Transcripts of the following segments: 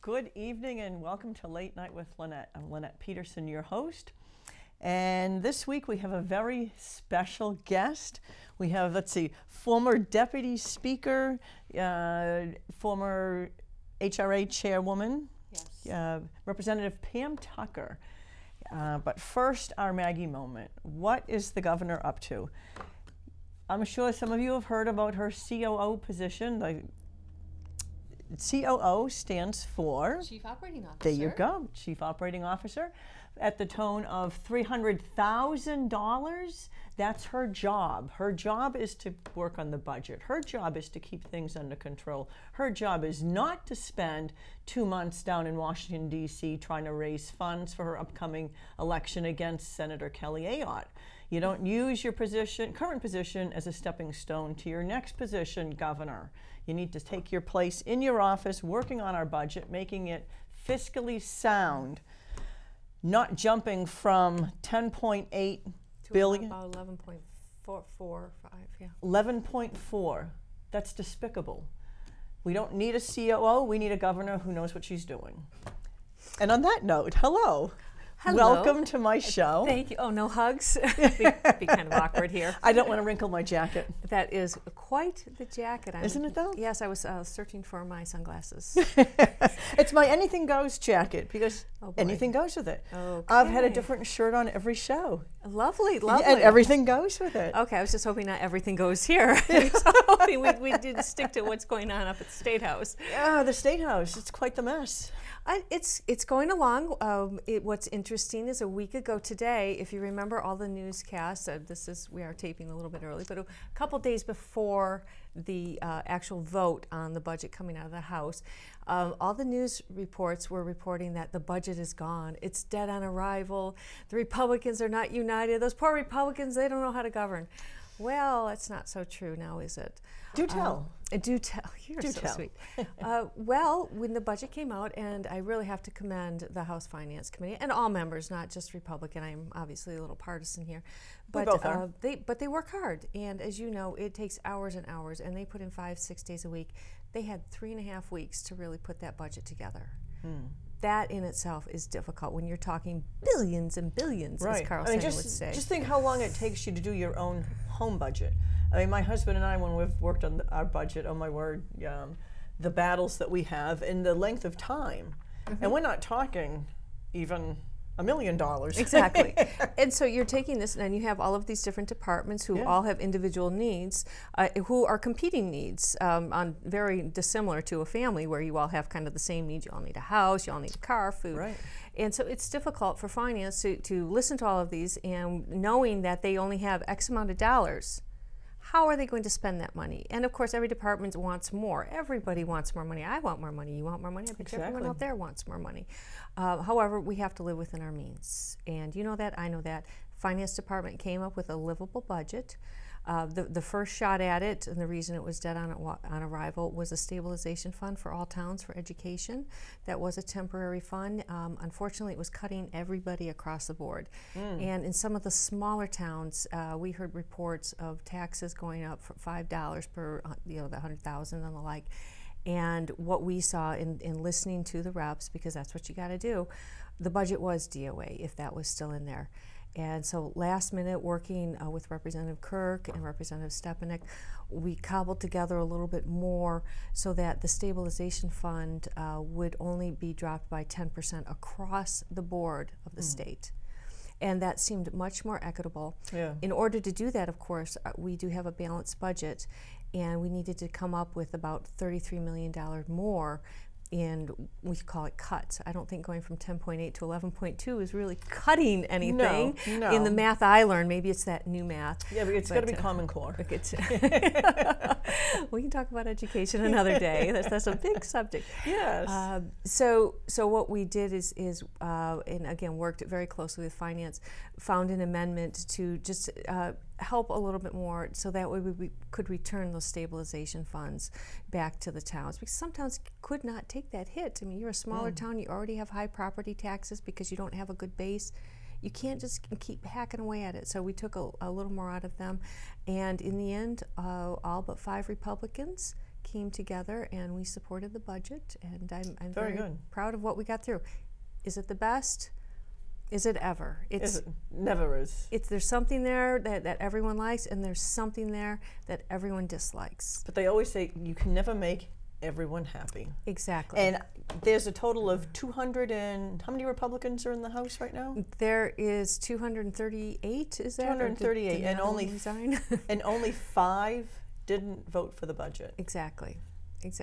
Good evening and welcome to Late Night with Lenette. I'm Lenette Peterson, your host. And this week we have a very special guest. We have, former deputy speaker, former HRA chairwoman, yes. Representative Pam Tucker. But first, our Maggie moment. What is the governor up to? I'm sure some of you have heard about her COO position. The COO stands for Chief Operating Officer. There you go, Chief Operating Officer. At the tone of $300,000, that's her job. Her job is to work on the budget. Her job is to keep things under control. Her job is not to spend 2 months down in Washington, D.C. trying to raise funds for her upcoming election against Senator Kelly Ayotte. You don't use your current position as a stepping stone to your next position, Governor. You need to take your place in your office, working on our budget, making it fiscally sound, not jumping from 10.8 billion about 11.445, yeah. 11.4. That's despicable. We don't need a COO. We need a governor who knows what she's doing. And on that note, hello. Hello. Welcome to my show. Thank you. Oh, no hugs? It'd be kind of awkward here. I don't want to wrinkle my jacket. That is quite the jacket. Isn't it though? Yes, I was searching for my sunglasses. It's my anything goes jacket because anything goes with it. Okay. I've had a different shirt on every show. Lovely, lovely. And everything goes with it. Okay, I was just hoping not everything goes here. I was hoping we did stick to what's going on up at the State House. Yeah, the State House. It's quite the mess. It's going along. What's interesting is a week ago today, if you remember all the newscasts, we are taping a little bit early, but a couple days before the actual vote on the budget coming out of the House, all the news reports were reporting that the budget is gone. It's dead on arrival. The Republicans are not united. Those poor Republicans, they don't know how to govern. Well, that's not so true now, is it? Do tell. Do tell. You're so sweet. Well, when the budget came out, and I really have to commend the House Finance Committee and all members, not just Republican. I'm obviously a little partisan here, but we both are. They work hard, and as you know, it takes hours and hours, and they put in 5-6 days a week. They had 3.5 weeks to really put that budget together. That in itself is difficult when you're talking billions and billions, right. as Carl Sagan would say. Just think how long it takes you to do your own home budget. I mean, my husband and I, when we've worked on our budget, oh my word, the battles that we have and the length of time. And we're not talking even $1 million. Exactly. And so you're taking this, and you have all of these different departments who all have individual needs, who are competing needs, on very dissimilar to a family where you all have kind of the same needs. You all need a house, you all need a car, food. Right. And so it's difficult for finance to listen to all of these, and knowing that they only have X amount of dollars. How are they going to spend that money? And of course, every department wants more. Everybody wants more money. I want more money. You want more money. I bet everyone out there wants more money. However, we have to live within our means. And you know that, I know that. Finance department came up with a livable budget. The first shot at it, and the reason it was dead on arrival, was a stabilization fund for all towns for education. That was a temporary fund. Unfortunately, it was cutting everybody across the board. And in some of the smaller towns, we heard reports of taxes going up for $5 per, the 100,000 and the like. And what we saw in listening to the reps, because that's what you got to do, the budget was DOA if that was still in there. And so last minute, working with Representative Kirk and Representative Stepanek, we cobbled together a little bit more so that the stabilization fund would only be dropped by 10% across the board of the state. And that seemed much more equitable. Yeah. In order to do that, of course, we do have a balanced budget, and we needed to come up with about $33 million more. And we call it cuts. I don't think going from 10.8 to 11.2 is really cutting anything. No. In the math I learned, maybe it's that new math. Yeah, but it's got to be Common Core. We can talk about education another day. That's a big subject. Yes. So what we did is and again, worked very closely with finance, found an amendment to just help a little bit more, so that way we could return those stabilization funds back to the towns, because some towns could not take that hit. I mean, you're a smaller town, you already have high property taxes because you don't have a good base. You can't just keep hacking away at it. So we took a little more out of them, and in the end, all but 5 Republicans came together and we supported the budget, and I'm Very very good. proud of what we got through. Is it the best? Is it ever? It never is. There's something there that everyone likes, and there's something there that everyone dislikes. But they always say you can never make everyone happy. Exactly. And there's a total of 200 and how many Republicans are in the House right now? There is 238, is that? 238, did and only resign? and only 5 didn't vote for the budget. Exactly.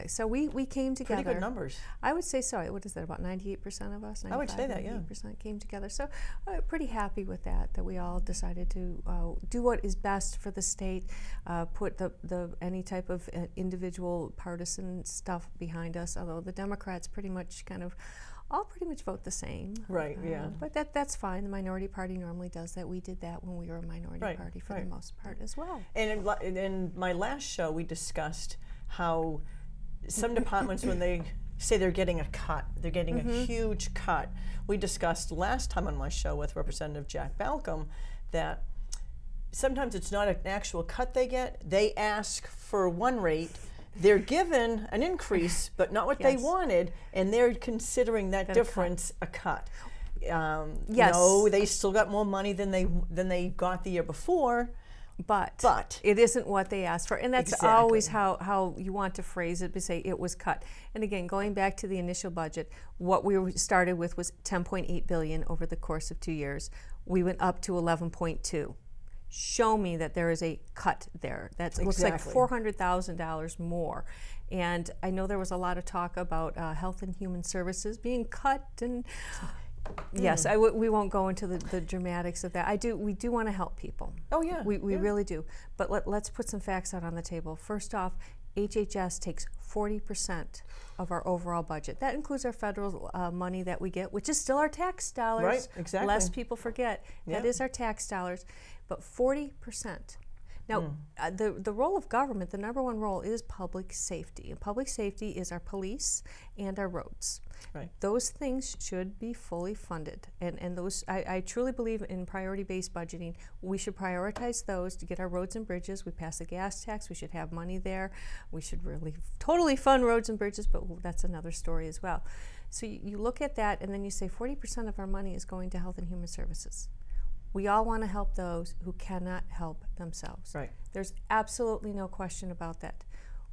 So we came together. Pretty good numbers. I would say so. What is that, about 98% of us? 95, I would say that, yeah. 98% came together. So I'm pretty happy with that we all decided to do what is best for the state, put any type of individual partisan stuff behind us, although the Democrats pretty much vote the same. Right, yeah. But that's fine. The minority party normally does that. We did that when we were a minority party for the most part as well. And in my last show, we discussed how some departments, when they say they're getting a cut, they're getting a huge cut. We discussed last time on my show with Representative Jack Balcom that sometimes it's not an actual cut they get. They ask for one rate, they're given an increase, but not what they wanted, and they're considering that difference a cut. Yes. No, they still got more money than they got the year before. But it isn't what they asked for, and that's always how you want to phrase it, to say it was cut. And again, going back to the initial budget, what we started with was $10.8 billion over the course of 2 years. We went up to 11.2. Show me that there is a cut there. That looks like $400,000 more. And I know there was a lot of talk about Health and Human Services being cut, and yes, we won't go into the dramatics of that. We do want to help people. Oh yeah, we really do. But let's put some facts out on the table. First off, HHS takes 40% of our overall budget. That includes our federal money that we get, which is still our tax dollars. Right, exactly. Lest people forget, that is our tax dollars. But 40%. Now, the role of government, the number one role is public safety. And public safety is our police and our roads. Right. Those things should be fully funded. And those, I truly believe in priority-based budgeting. We should prioritize those to get our roads and bridges. We pass a gas tax. We should have money there. We should really totally fund roads and bridges, but that's another story as well. So you look at that, and then you say 40% of our money is going to Health and Human Services. We all want to help those who cannot help themselves. Right. There's absolutely no question about that.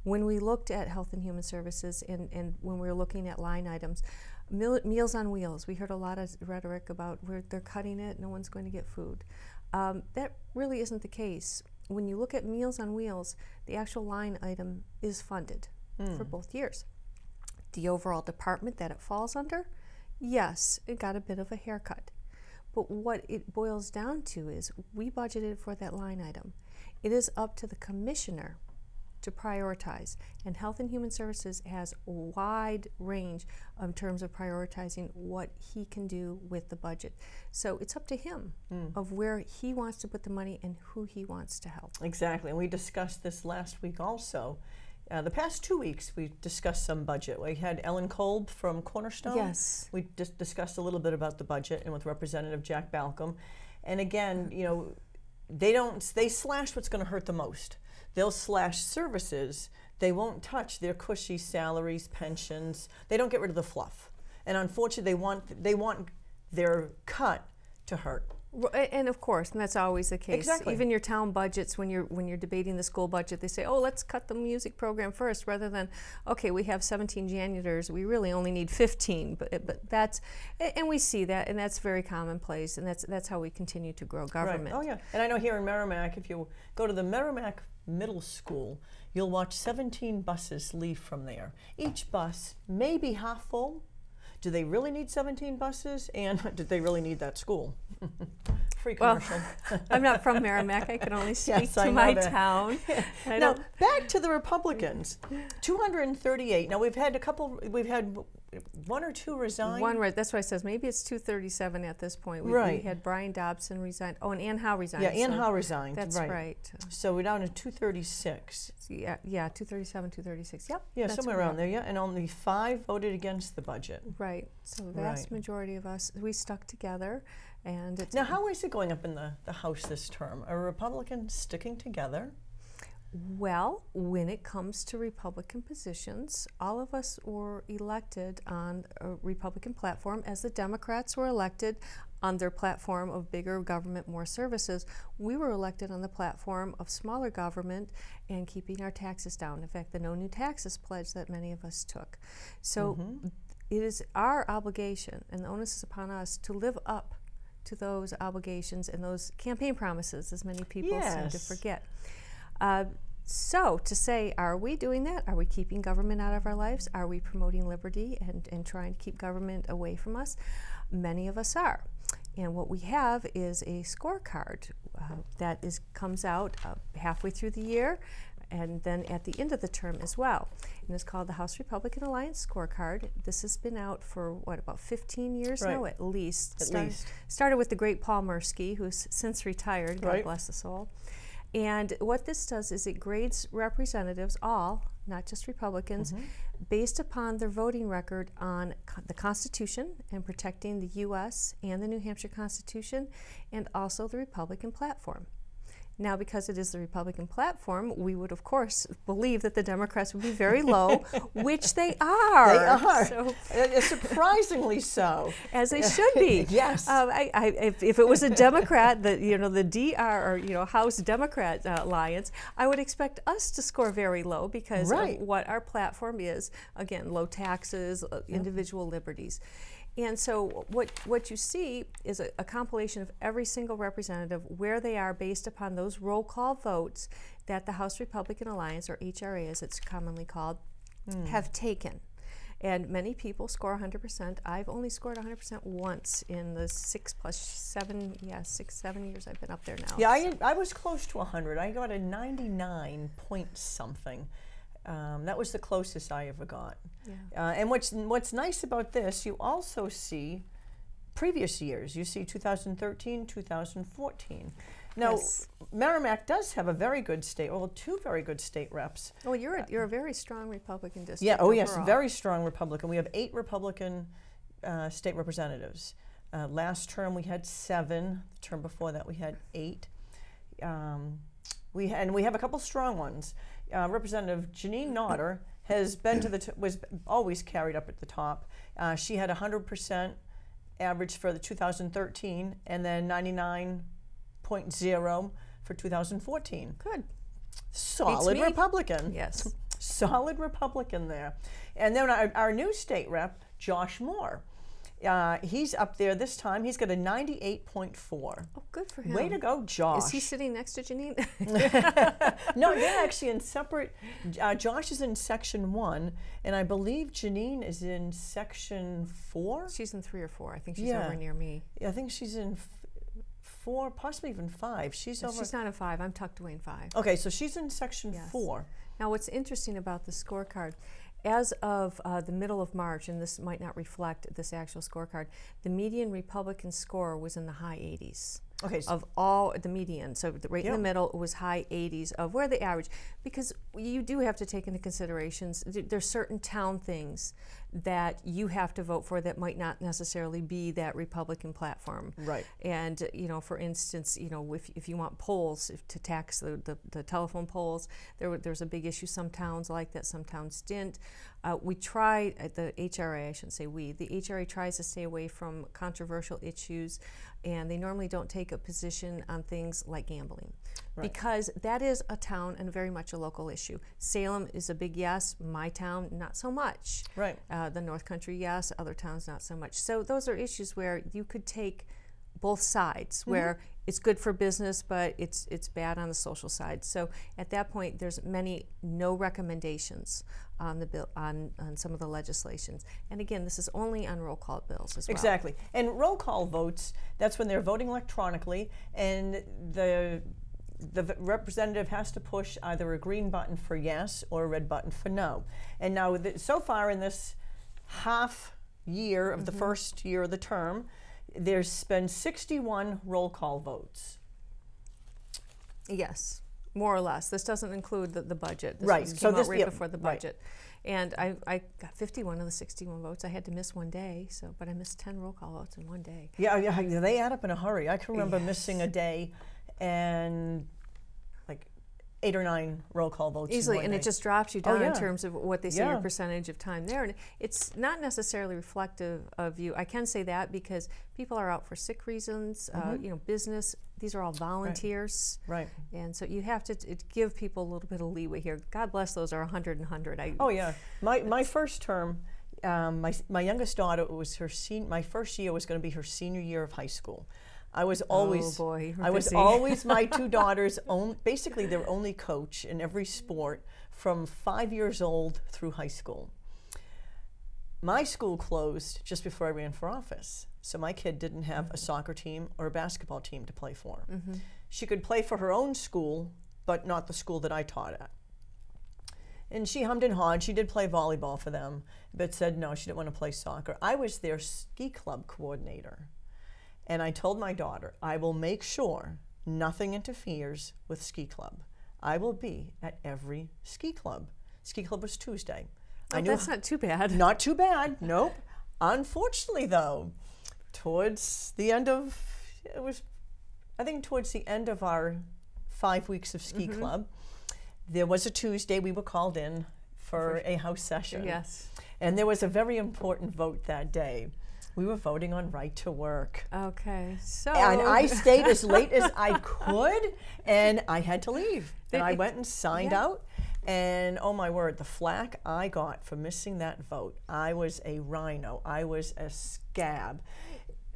When we looked at Health and Human Services and when we were looking at line items, Meals on Wheels, we heard a lot of rhetoric about where they're cutting it, no one's going to get food. That really isn't the case. When you look at Meals on Wheels, the actual line item is funded for both years. The overall department that it falls under, yes, it got a bit of a haircut. But what it boils down to is we budgeted for that line item. It is up to the commissioner to prioritize, and Health and Human Services has a wide range in terms of prioritizing what he can do with the budget. So it's up to him of where he wants to put the money and who he wants to help. Exactly, and we discussed this last week also. The past 2 weeks, we discussed some budget. We had Ellen Kolb from Cornerstone. Yes. We just discussed a little bit about the budget, and with Representative Jack Balcom. And again, you know, they slash what's going to hurt the most. They'll slash services. They won't touch their cushy salaries, pensions. They don't get rid of the fluff. And unfortunately, they want their cut to hurt. And of course, and that's always the case. Exactly. Even your town budgets, when you're debating the school budget, they say, oh, let's cut the music program first, rather than, okay, we have 17 janitors, we really only need 15. But that's, and we see that, and that's very commonplace, and that's how we continue to grow government. Right. Oh yeah, and I know here in Merrimack, if you go to the Merrimack Middle School, you'll watch 17 buses leave from there. Each bus may be half full. Do they really need 17 buses? And did they really need that school? Free commercial. Well, I'm not from Merrimack. I can only speak to my town. Now, back to the Republicans. 238. Now, we've had one or two resign. That's why it says maybe it's 237 at this point. We had Brian Dobson resign. Oh, and Ann Howe resigned. Yeah, Ann Howe resigned. That's right. So we're down to 236. Yeah, 237, 236. Yep. Yeah, somewhere around there. Yeah, and only 5 voted against the budget. Right. So the vast majority of us, we stuck together. And now, how is it going up in the House this term? Are Republicans sticking together? Well, when it comes to Republican positions, all of us were elected on a Republican platform, as the Democrats were elected on their platform of bigger government, more services. We were elected on the platform of smaller government and keeping our taxes down. In fact, the No New Taxes pledge that many of us took. So it is our obligation, and the onus is upon us, to live up to those obligations and those campaign promises, as many people seem to forget. So to say, are we doing that? Are we keeping government out of our lives? Are we promoting liberty and trying to keep government away from us? Many of us are. And what we have is a scorecard that comes out halfway through the year, and then at the end of the term as well. And it's called the House Republican Alliance Scorecard. This has been out for, what, about 15 years now, at least. Started with the great Paul Mursky, who's since retired, God bless his soul. And what this does is it grades representatives, all, not just Republicans, based upon their voting record on the Constitution and protecting the U.S. and the New Hampshire Constitution, and also the Republican platform. Now, because it is the Republican platform, we would, of course, believe that the Democrats would be very low, which they are. They are. So, surprisingly so. As they should be. Yes. If it was a Democrat, the DR, or House Democrat Alliance, I would expect us to score very low because of what our platform is. Again, low taxes, individual liberties. And so what you see is a compilation of every single representative, where they are based upon those roll call votes that the House Republican Alliance, or HRA as it's commonly called, have taken. And many people score 100%. I've only scored 100% once in the 7 years I've been up there now. Yeah, I was close to 100. I got a 99 point something. That was the closest I ever got. Yeah. And what's nice about this, you also see previous years. You see 2013, 2014. Now, Merrimack does have a very good state, well, two very good state reps. Well, you're a very strong Republican district. Yeah. Oh, yes, very strong Republican. We have 8 Republican state representatives. Last term we had 7. The term before that we had 8. We have a couple strong ones. Representative Janine Nodder has been was always carried up at the top. She had 100% average for the 2013, and then 99.0 for 2014. Good. Solid Republican. Yes. Solid Republican there. And then our new state rep, Josh Moore. He's up there this time. He's got a 98.4. Oh, good for him. Way to go, Josh. Is he sitting next to Janine? No, they're actually in separate. Josh is in section 1, and I believe Janine is in section 4. She's in 3 or 4. I think she's over near me. I think she's in 4, possibly even 5. She's not in 5. I'm tucked away in 5. Okay, so she's in section 4. Now, what's interesting about the scorecard, as of the middle of March, and this might not reflect this actual scorecard, the median Republican score was in the high 80s. Okay. Of all the median, so right in the middle, it was high 80s of where the average, because you do have to take into considerations, there's certain town things that you have to vote for that might not necessarily be that Republican platform. Right. And, for instance, if you want polls, to tax the telephone polls, there's a big issue. Some towns like that, some towns didn't. We try, at the HRA, I shouldn't say we, the HRA tries to stay away from controversial issues, and they normally don't take a position on things like gambling, because that is a town and very much a local issue. Salem is a big yes, my town not so much. Right. The North Country yes, other towns not so much. So those are issues where you could take both sides, where it's good for business, but it's bad on the social side. So at that point, there's no recommendations on the bill, on some of the legislations. And again, this is only on roll call bills as well. Exactly. And roll call votes, that's when they're voting electronically, and the representative has to push either a green button for yes or a red button for no. And now, so far in this half year of the first year of the term, there's been 61 roll call votes. Yes, more or less. This doesn't include the budget. This right. came out right before the budget. And I got 51 of the 61 votes. I had to miss one day, but I missed 10 roll call votes in one day. Yeah, they add up in a hurry. I can remember missing a day, and 8 or 9 roll call votes easily, and it just drops you down in yeah. terms of what they say your percentage of time there. And it's not necessarily reflective of you. I can say that because people are out for sick reasons, you know, business. These are all volunteers. Right. And so you have to give people a little bit of leeway here. God bless those are 100 and 100. Oh yeah. My first term, my youngest daughter, it was her my first year was going to be her senior year of high school. I was always, I was always my 2 daughters' basically their only coach in every sport from 5 years old through high school. My school closed just before I ran for office, so my kid didn't have a soccer team or a basketball team to play for. She could play for her own school, but not the school that I taught at. And she hummed and hawed. She did play volleyball for them, but said no, she didn't want to play soccer. I was their ski club coordinator. And I told my daughter, I will make sure nothing interferes with ski club. I will be at every ski club. Ski club was Tuesday. Oh, that's not too bad. Not too bad, nope. Unfortunately though, towards the end of, I think towards the end of our 5 weeks of ski club, there was a Tuesday we were called in for a house session. Yes. And there was a very important vote that day. We were voting on right to work. Okay, so. And I stayed as late as I could, and I had to leave. And I went and signed out, and oh my word, the flack I got for missing that vote. I was a rhino. I was a scab.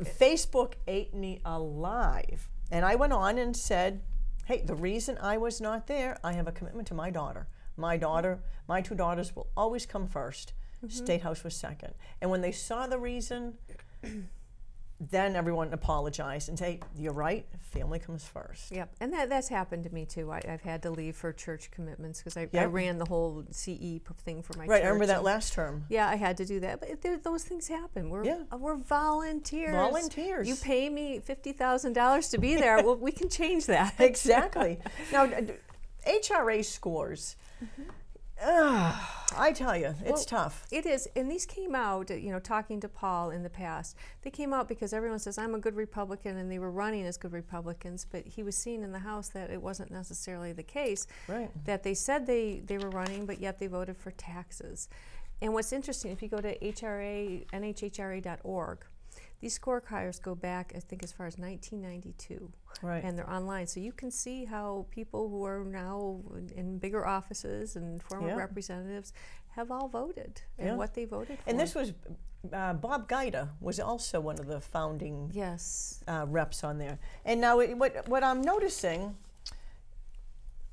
Facebook ate me alive. And I went on and said, hey, the reason I was not there, I have a commitment to my daughter. My 2 daughters will always come first. State House was second. And when they saw the reason, then everyone apologized and said, you're right, family comes first. Yep, and that's happened to me too. I've had to leave for church commitments because I ran the whole CE thing for my church. Right, I remember that last term. Yeah, I had to do that, but those things happen. We're volunteers. Volunteers. You pay me $50,000 to be there, well, we can change that. Exactly. Now, HRA Scores. I tell you, it's tough. It is, and these came out, you know, talking to Paul in the past. They came out because everyone says, I'm a good Republican, and they were running as good Republicans, but he was seeing in the House that it wasn't necessarily the case. Right. That they said they were running, but yet they voted for taxes. And what's interesting, if you go to nhra.org, these scorecards go back, I think, as far as 1992. Right. And they're online. So you can see how people who are now in bigger offices and former representatives have all voted and what they voted for. And this was, Bob Guida was also one of the founding reps on there. And now what I'm noticing,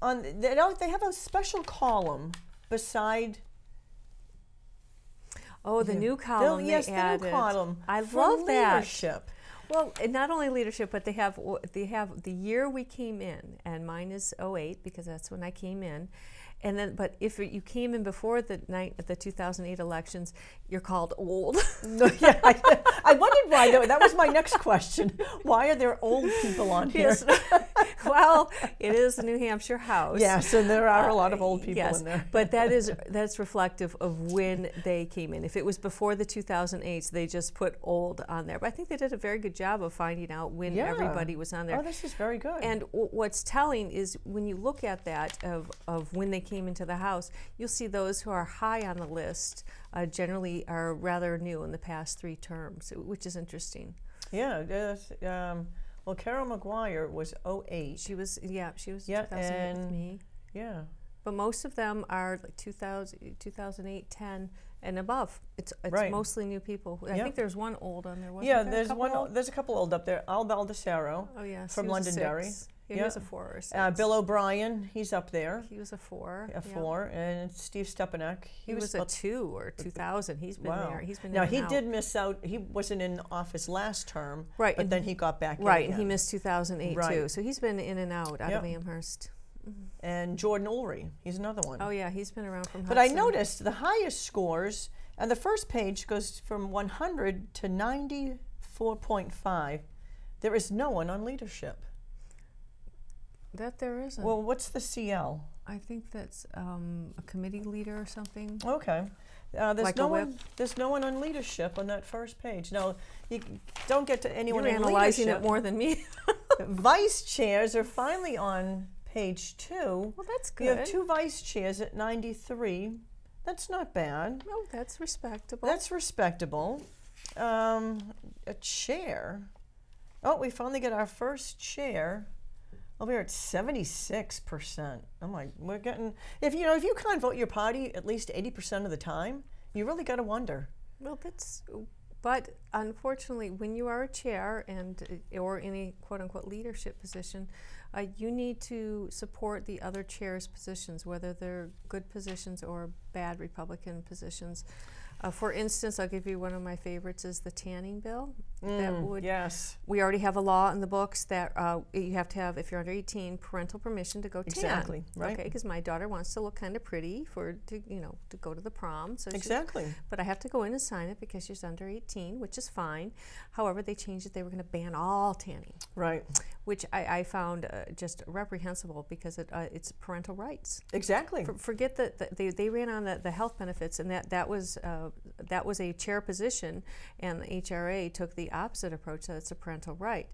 they have a special column beside. Oh, the new column they added. Yes, the new column. I love that. Leadership. Well, not only leadership, but they have the year we came in, and mine is 08 because that's when I came in. And then, but if you came in before the 2008 elections, you're called old. Yeah, I wondered why. That was my next question. Why are there old people on here? Yes. Well, it is the New Hampshire House. Yes, and there are a lot of old people in there. But that's reflective of when they came in. If it was before the 2008s, they just put old on there. But I think they did a very good job of finding out when everybody was on there. Oh, this is very good. And what's telling is when you look at that of when they came into the House, you'll see those who are high on the list generally are rather new in the past 3 terms, which is interesting. Yeah, well, Carol McGuire was 08. She was 2008 with me. Yeah. But most of them are like 2008, 10, and above. It's mostly new people. I think there's one old on there. Yeah, there's a couple old up there. Al Baldessaro from Londonderry. He was a 4 or 6. Bill O'Brien, he's up there. He was a 4. A 4, and Steve Stepanek. He was a 2 or 2000. He's been there. He's been now he did miss out. He wasn't in office last term, right? But then he got back. Right, in and he missed 2008 too. So he's been in and out of Amherst. And Jordan Ulrey, he's another one. Oh yeah, he's been around from Hudson. But I noticed the highest scores, and the first page goes from 100 to 94.5. There is no one on leadership. That there isn't. Well, what's the CL? I think that's a committee leader or something. Okay. There's no one on leadership on that first page. No, you don't get to anyone. You're in analyzing leadership. it more than me. Vice chairs are finally on page 2. Well, that's good. You have 2 vice chairs at 93. That's not bad. Oh, that's respectable. That's respectable. A chair. Oh, we finally get our first chair. Over here at 76%. Oh my, we're getting, if you can't vote your party at least 80% of the time, you really got to wonder. Well, but unfortunately, when you are a chair or any quote-unquote leadership position, you need to support the other chairs' positions, whether they're good positions or bad Republican positions. For instance, I'll give you one of my favorites is the tanning bill. Yes. We already have a law in the books that you have to have, if you're under 18, parental permission to go tan. Exactly, right. Okay, because my daughter wants to look kind of pretty to go to the prom. So exactly. But I have to go in and sign it because she's under 18, which is fine. However, they changed it. They were going to ban all tanning. Right. Which I found just reprehensible because it's parental rights. Exactly. Forget that they ran on the health benefits, and that was a chair position, and the HRA took the opposite approach, that it's a parental right.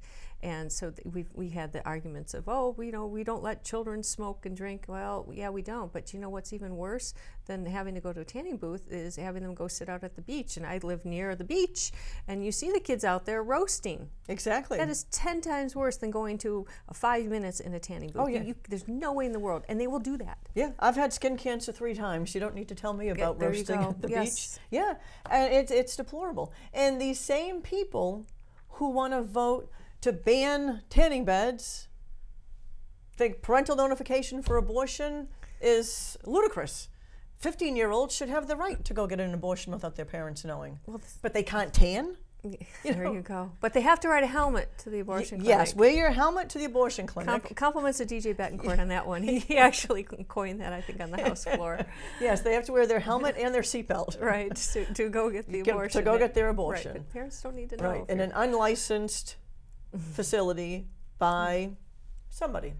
And so we had the arguments of, we don't let children smoke and drink. Well, yeah, we don't. But you know what's even worse than having to go to a tanning booth is having them go sit out at the beach. And I live near the beach, and you see the kids out there roasting. Exactly. That is 10 times worse than going to 5 minutes in a tanning booth. Oh, yeah. There's no way in the world. And they will do that. Yeah, I've had skin cancer 3 times. You don't need to tell me about roasting at the beach. Yeah, and it's deplorable. And these same people who want to vote to ban tanning beds think parental notification for abortion is ludicrous. 15-year-olds should have the right to go get an abortion without their parents knowing. Well, but they can't tan? There you go. But they have to ride a helmet to the abortion clinic. Yes, wear your helmet to the abortion clinic. Compliments to DJ Betancourt on that one. He actually coined that, I think, on the House floor. Yes, they have to wear their helmet and their seatbelt. Right, to go get the abortion. To go get their abortion. Right, but parents don't need to know. Right, in an unlicensed facility by somebody.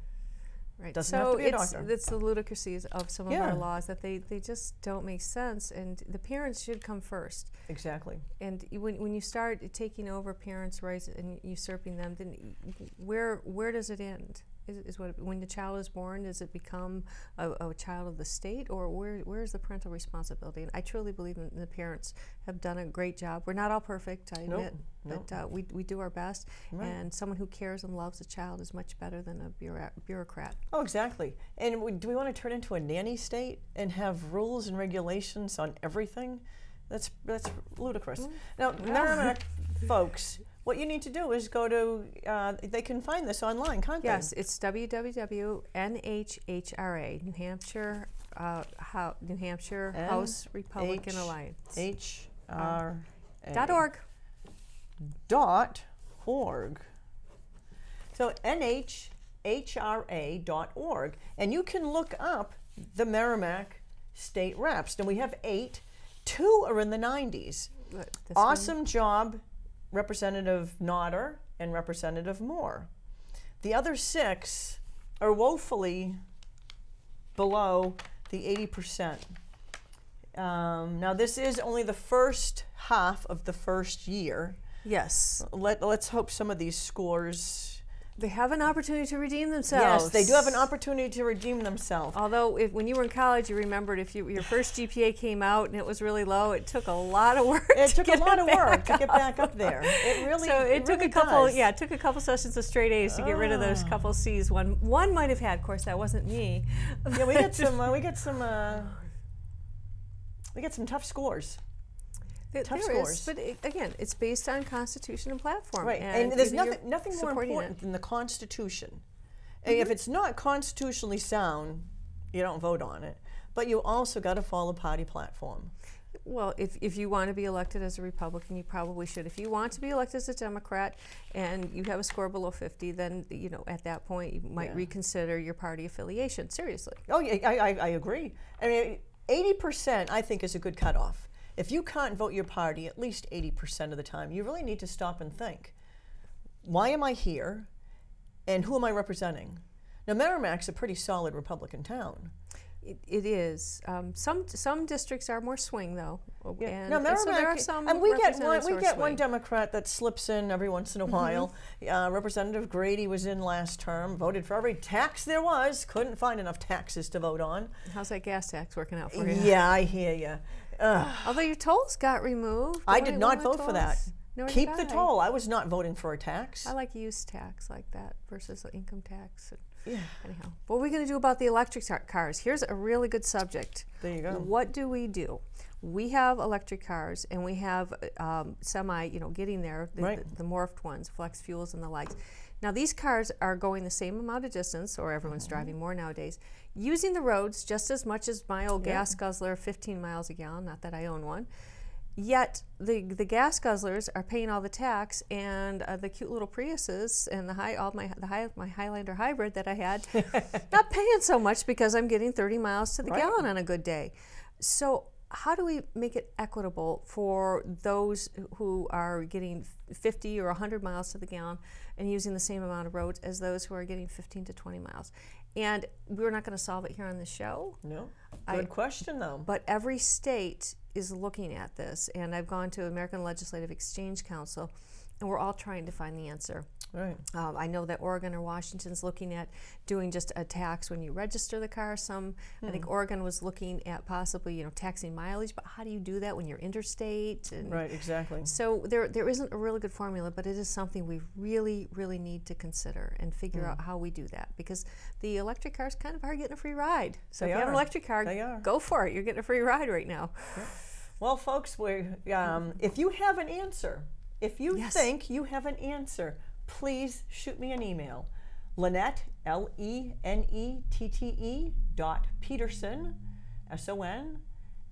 Right. Doesn't have to be a doctor. It's the ludicrousy of some of our laws that they just don't make sense, and the parents should come first. Exactly. And when you start taking over parents' rights and usurping them, then where does it end? When the child is born, does it become a child of the state, or where is the parental responsibility? And I truly believe the parents have done a great job. We're not all perfect, I admit, but we do our best. Right. And someone who cares and loves a child is much better than a bureaucrat. Oh, exactly. And do we want to turn into a nanny state and have rules and regulations on everything? That's ludicrous. Now, Merrimack folks, what you need to do is go to, they can find this online, can't they? Yes, it's www.NHRA, New Hampshire House Republican Alliance. HRA. .org. So NHRA.org. And you can look up the Merrimack state reps. And we have 8. 2 are in the 90s. Awesome job, Representative Nodder and Representative Moore. The other 6 are woefully below the 80%. Now this is only the first half of the first year. Yes. Let's hope some of these scores... They have an opportunity to redeem themselves. Yes, they do have an opportunity to redeem themselves. Although, when you were in college, you remembered if your first GPA came out and it was really low, it took a lot of work. It took a lot of work to get back up there. It really. So it took a couple. Yeah, it took a couple sessions of straight A's to get rid of those couple C's. One might have had. Of course, that wasn't me. Yeah, we get some tough scores. Tough scores. But again, it's based on Constitution and platform. Right, and there's nothing more important than the Constitution. If it's not constitutionally sound, you don't vote on it. But you also got to follow party platform. Well, if you want to be elected as a Republican, you probably should. If you want to be elected as a Democrat and you have a score below 50, then at that point you might reconsider your party affiliation. Seriously. Oh yeah, I agree. I mean, 80% I think is a good cutoff. If you can't vote your party at least 80% of the time, you really need to stop and think, why am I here and who am I representing? Now, Merrimack's a pretty solid Republican town. It is. Some districts are more swing though, Yeah. and No, so there are some. and we get representatives one Democrat that slips in every once in a while. Representative Grady was in last term, voted for every tax there was, couldn't find enough taxes to vote on. How's that gas tax working out for you? Yeah, I hear you. Although your tolls got removed. I did not vote for that. Nor Keep did the I. toll. I was not voting for a tax. I like use tax like that versus the income tax. Yeah. Anyhow, what are we going to do about the electric cars? Here's a really good subject. There you go. What do? We have electric cars, and we have semi, getting there, the morphed ones, flex fuels and the likes. Now, these cars are going the same amount of distance, or everyone's driving more nowadays, using the roads just as much as my old gas guzzler, 15 miles a gallon, not that I own one. Yet the gas guzzlers are paying all the tax, and the cute little Priuses and my Highlander hybrid that I had, not paying so much because I'm getting 30 miles to the gallon on a good day. So how do we make it equitable for those who are getting 50 or 100 miles to the gallon and using the same amount of roads as those who are getting 15 to 20 miles? And we're not going to solve it here on the show. No. Good question, though. But every state is looking at this, and I've gone to American Legislative Exchange Council, and we're all trying to find the answer. Right. I know that Oregon or Washington's looking at doing just a tax when you register the car. I think Oregon was looking at possibly, taxing mileage, but how do you do that when you're interstate? Right, exactly. So there isn't a really good formula, but it is something we really, really need to consider and figure out how we do that, because the electric cars kind of are getting a free ride. So if you have an electric car, go for it. You're getting a free ride right now. Yeah. Well, folks, if you have an answer, if you think you have an answer, please shoot me an email. Lenette, LENETTE .Peterson, SON,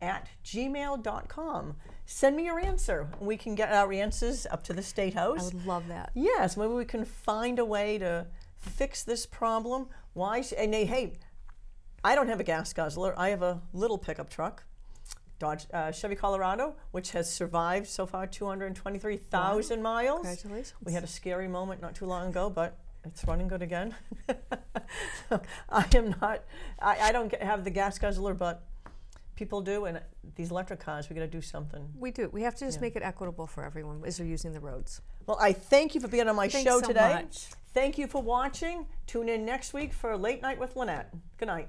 @gmail.com. Send me your answer. We can get our answers up to the State House. I would love that. Yes, maybe we can find a way to fix this problem. Hey, I don't have a gas guzzler. I have a little pickup truck. Chevy Colorado, which has survived so far 223,000 miles. Congratulations. We had a scary moment not too long ago, but it's running good again. So I don't have the gas guzzler, but people do, and these electric cars, we got to do something. We do. We have to just make it equitable for everyone as they're using the roads. Well, I thank you for being on my show so today. Much. Thank you for watching. Tune in next week for Late Night with Lenette. Good night.